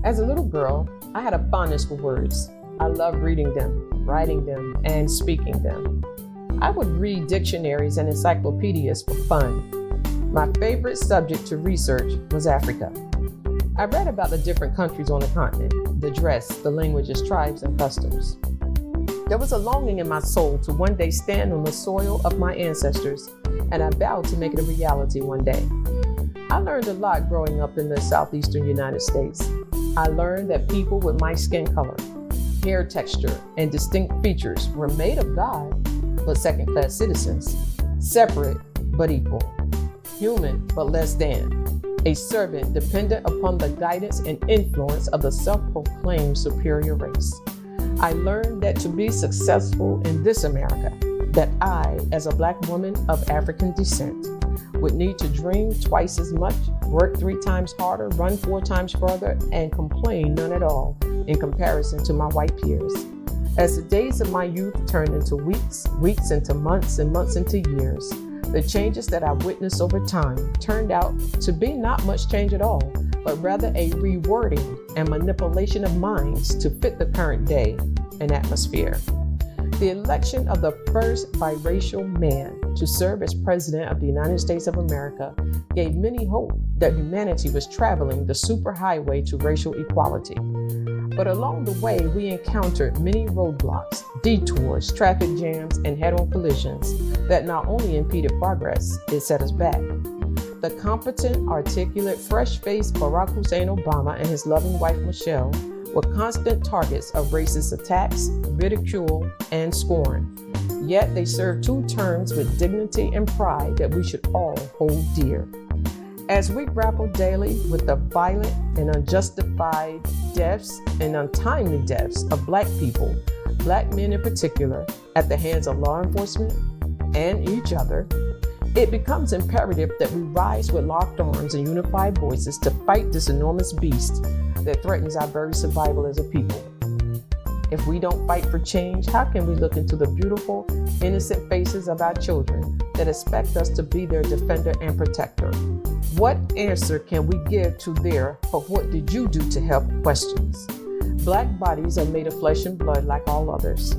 As a little girl, I had a fondness for words. I loved reading them, writing them, and speaking them. I would read dictionaries and encyclopedias for fun. My favorite subject to research was Africa. I read about the different countries on the continent, the dress, the languages, tribes, and customs. There was a longing in my soul to one day stand on the soil of my ancestors, and I vowed to make it a reality one day. I learned a lot growing up in the southeastern United States. I learned that people with my skin color, hair texture, and distinct features were made of God, but second-class citizens, separate but equal, human but less than, a servant dependent upon the guidance and influence of the self-proclaimed superior race. I learned that to be successful in this America, that I, as a Black woman of African descent, would need to dream twice as much, work 3 times harder, run 4 times further, and complain none at all in comparison to my white peers. As the days of my youth turned into weeks, weeks into months, and months into years, the changes that I witnessed over time turned out to be not much change at all, but rather a rewording and manipulation of minds to fit the current day and atmosphere. The election of the first biracial man to serve as President of the United States of America gave many hope that humanity was traveling the superhighway to racial equality. But along the way, we encountered many roadblocks, detours, traffic jams, and head-on collisions that not only impeded progress, it set us back. The competent, articulate, fresh-faced Barack Hussein Obama and his loving wife Michelle were constant targets of racist attacks, ridicule, and scorn. Yet they served 2 terms with dignity and pride that we should all hold dear. As we grapple daily with the violent and unjustified deaths and untimely deaths of Black people, Black men in particular, at the hands of law enforcement and each other, it becomes imperative that we rise with locked arms and unified voices to fight this enormous beast that threatens our very survival as a people. If we don't fight for change, how can we look into the beautiful, innocent faces of our children that expect us to be their defender and protector? What answer can we give to their "but what did you do to help" questions? Black bodies are made of flesh and blood like all others.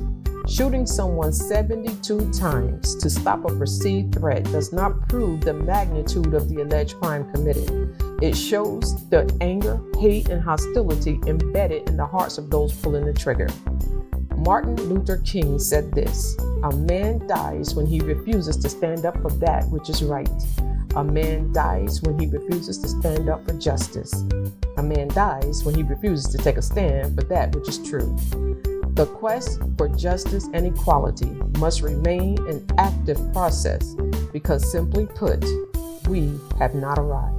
Shooting someone 72 times to stop a perceived threat does not prove the magnitude of the alleged crime committed. It shows the anger, hate, and hostility embedded in the hearts of those pulling the trigger. Martin Luther King said this: "A man dies when he refuses to stand up for that which is right. A man dies when he refuses to stand up for justice. A man dies when he refuses to take a stand for that which is true." The quest for justice and equality must remain an active process because, simply put, we have not arrived.